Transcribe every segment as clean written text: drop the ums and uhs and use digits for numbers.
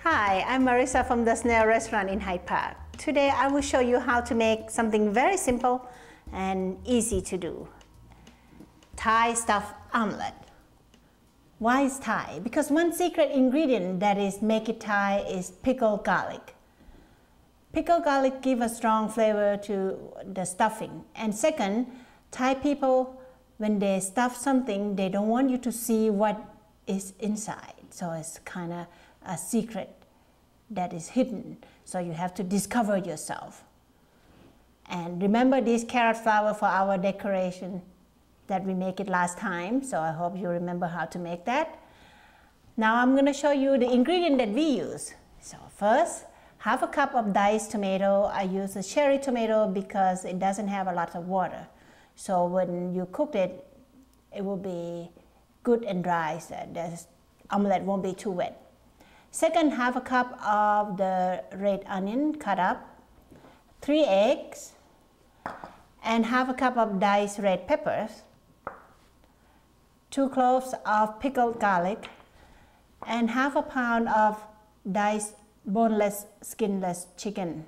Hi, I'm Marisa from the Snail restaurant in Hyde Park. Today I will show you how to make something very simple and easy to do. Thai stuffed omelette. Why is Thai? Because one secret ingredient that is make it Thai is pickled garlic. Pickled garlic gives a strong flavor to the stuffing. And second, Thai people, when they stuff something, they don't want you to see what is inside. So it's kind of a secret that is hidden. So you have to discover yourself. And remember this carrot flower for our decoration that we make it last time. So I hope you remember how to make that. Now I'm going to show you the ingredient that we use. So first, half a cup of diced tomato. I use a cherry tomato because it doesn't have a lot of water. So when you cook it, it will be good and dry. So the omelette won't be too wet. Second, half a cup of the red onion cut up, 3 eggs, and half a cup of diced red peppers, 2 cloves of pickled garlic, and half a pound of diced boneless, skinless chicken.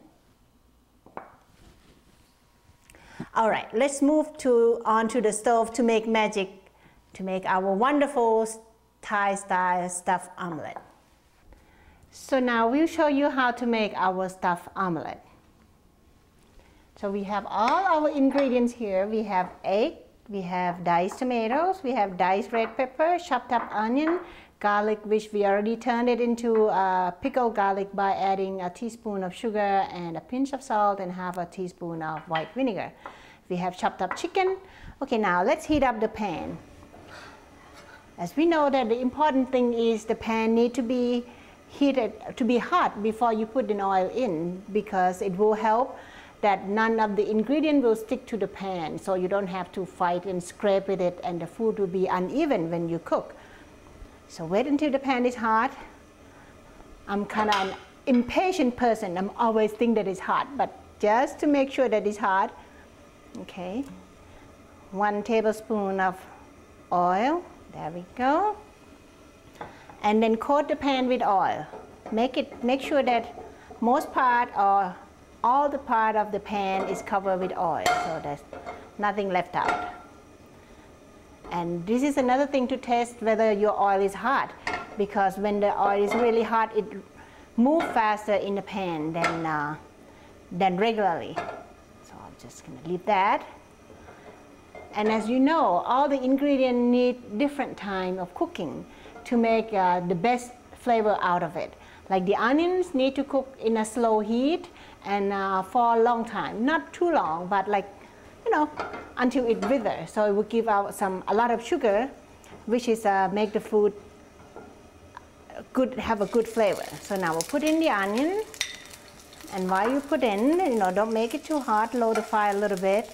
All right, let's move onto the stove to make magic, to make our wonderful Thai style stuffed omelette. So now we'll show you how to make our stuffed omelette. So we have all our ingredients here. We have egg, we have diced tomatoes, we have diced red pepper, chopped up onion, garlic, which we already turned it into pickled garlic by adding a teaspoon of sugar and a pinch of salt and half a teaspoon of white vinegar. We have chopped up chicken. Okay, now let's heat up the pan. As we know that the important thing is the pan need to be heated, to be hot before you put the oil in, because it will help that none of the ingredient will stick to the pan, so you don't have to fight and scrape with it and the food will be uneven when you cook. So wait until the pan is hot. I'm kind of an impatient person. I'm always think that it's hot, but just to make sure that it's hot, okay, 1 tablespoon of oil, there we go. And then coat the pan with oil. Make sure that most part or all the part of the pan is covered with oil, so there's nothing left out. And this is another thing to test whether your oil is hot, because when the oil is really hot, it moves faster in the pan than regularly. So I'm just going to leave that. And as you know, all the ingredients need different time of cooking to make the best flavor out of it. Like the onions need to cook in a slow heat and for a long time, not too long, but like, you know, until it withers. So it will give out a lot of sugar, which is make the food have a good flavor. So now we'll put in the onion, and while you put in, you know, don't make it too hot, lower the fire a little bit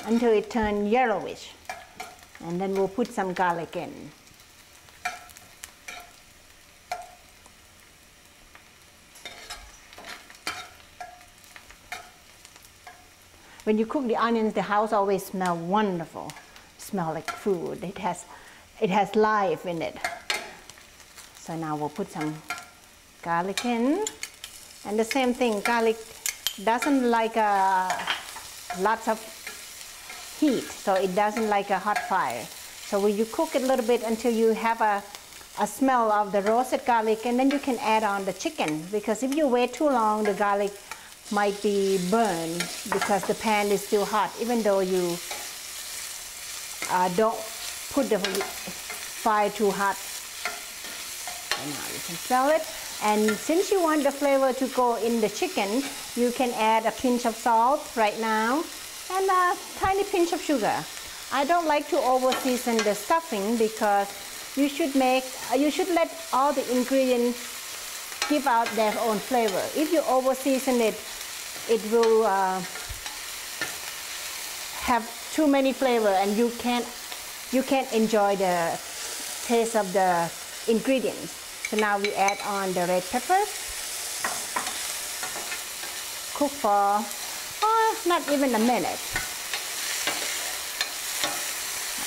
until it turns yellowish, and then we'll put some garlic in. When you cook the onions, the house always smells wonderful. Smell like food. It has life in it. So now we'll put some garlic in, and the same thing. Garlic doesn't like lots of heat, so it doesn't like a hot fire. So when you cook it a little bit until you have a smell of the roasted garlic, and then you can add on the chicken, because if you wait too long, the garlic might be burned because the pan is still hot, even though you don't put the fire too hot. And now you can smell it. And since you want the flavor to go in the chicken, you can add a pinch of salt right now and a tiny pinch of sugar. I don't like to over season the stuffing, because you should let all the ingredients give out their own flavor. If you over season it, it will have too many flavor, and you can't enjoy the taste of the ingredients. So now we add on the red peppers. Cook for not even a minute.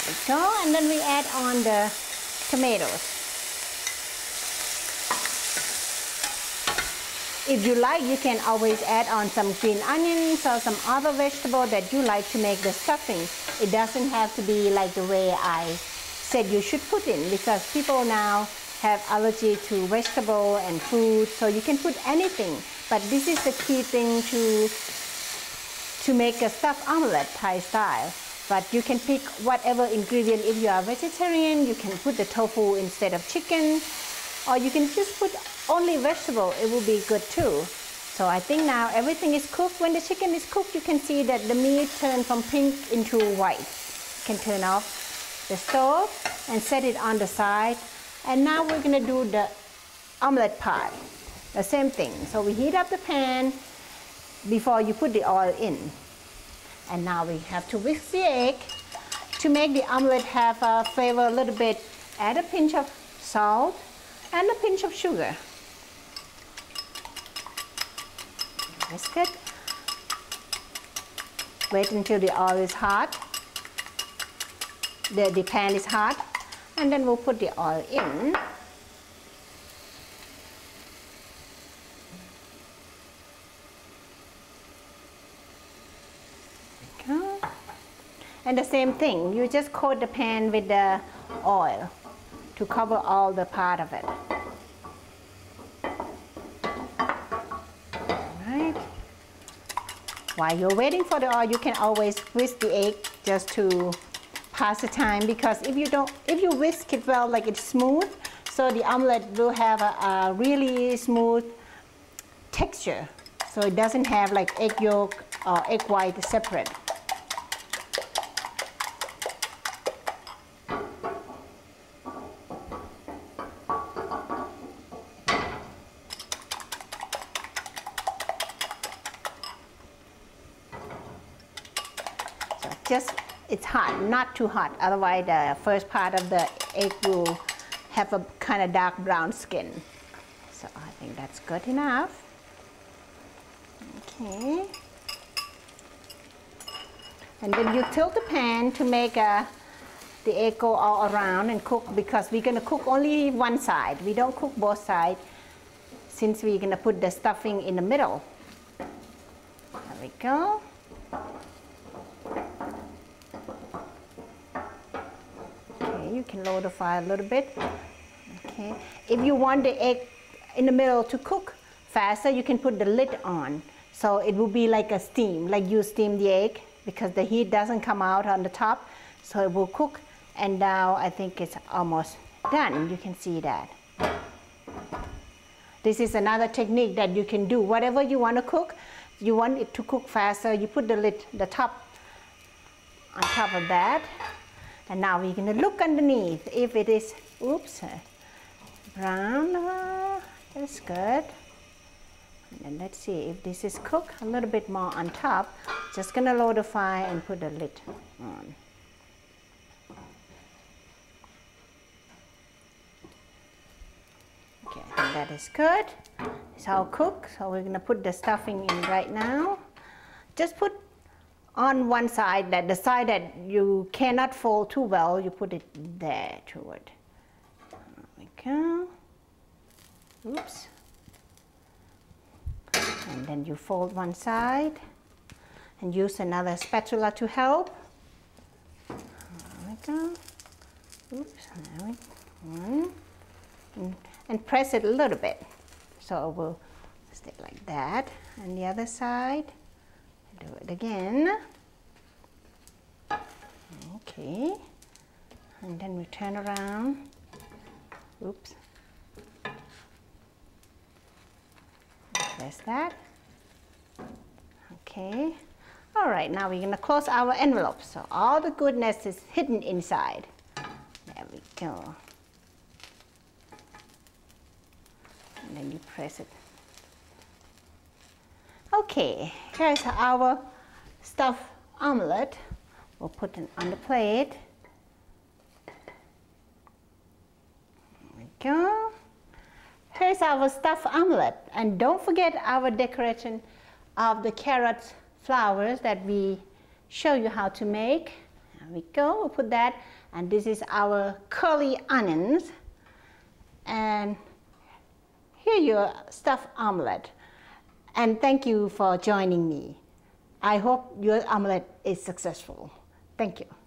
There we go. And then we add on the tomatoes. If you like, you can always add on some green onions or some other vegetable that you like to make the stuffing. It doesn't have to be like the way I said you should put in, because people now have allergy to vegetable and food, so you can put anything. But this is the key thing to make a stuffed omelette Thai style. But you can pick whatever ingredient. If you are vegetarian, you can put the tofu instead of chicken, or you can just put only vegetable. It will be good too. So I think now everything is cooked. When the chicken is cooked, you can see that the meat turned from pink into white. You can turn off the stove and set it on the side. And now we're going to do the omelette part. The same thing. So we heat up the pan before you put the oil in. And now we have to whisk the egg. To make the omelette have a flavor a little bit, add a pinch of salt and a pinch of sugar. Whisk it. Wait until the oil is hot. The pan is hot. And then we'll put the oil in. And the same thing, you just coat the pan with the oil to cover all the part of it. Alright. While you're waiting for the oil, you can always whisk the egg just to pass the time, because if you whisk it well, like it's smooth, so the omelette will have a really smooth texture. So it doesn't have like egg yolk or egg white separate. It's hot, not too hot, otherwise the first part of the egg will have a kind of dark brown skin. So I think that's good enough. Okay. And then you tilt the pan to make the egg go all around and cook, because we're going to cook only one side. We don't cook both sides, since we're going to put the stuffing in the middle. There we go. You can lower the fire a little bit. Okay. If you want the egg in the middle to cook faster, you can put the lid on. So it will be like a steam, like you steam the egg, because the heat doesn't come out on the top. So it will cook. And now I think it's almost done. You can see that. This is another technique that you can do. Whatever you want to cook, you want it to cook faster, you put the lid, the top on top of that. And now we're going to look underneath if it is, oops, brown. That's good. And then let's see if this is cooked a little bit more on top. Just going to lower the fire and put the lid on. Okay, I think that is good. It's all cooked. So we're going to put the stuffing in right now. Just put on one side, that the side that you cannot fold too well, you put it there toward. There we go. Oops. And then you fold one side and use another spatula to help. There we go. Oops. There we go. And press it a little bit, so it will stay like that. And the other side. Do it again. Okay. And then we turn around. Oops. Press that. Okay. All right, now we're going to close our envelope. So all the goodness is hidden inside. There we go. And then you press it. Okay, here's our stuffed omelette. We'll put it on the plate. There we go. Here's our stuffed omelette. And don't forget our decoration of the carrot flowers that we show you how to make. There we go, we'll put that. And this is our curly onions. And here your stuffed omelette. And thank you for joining me. I hope your omelette is successful. Thank you.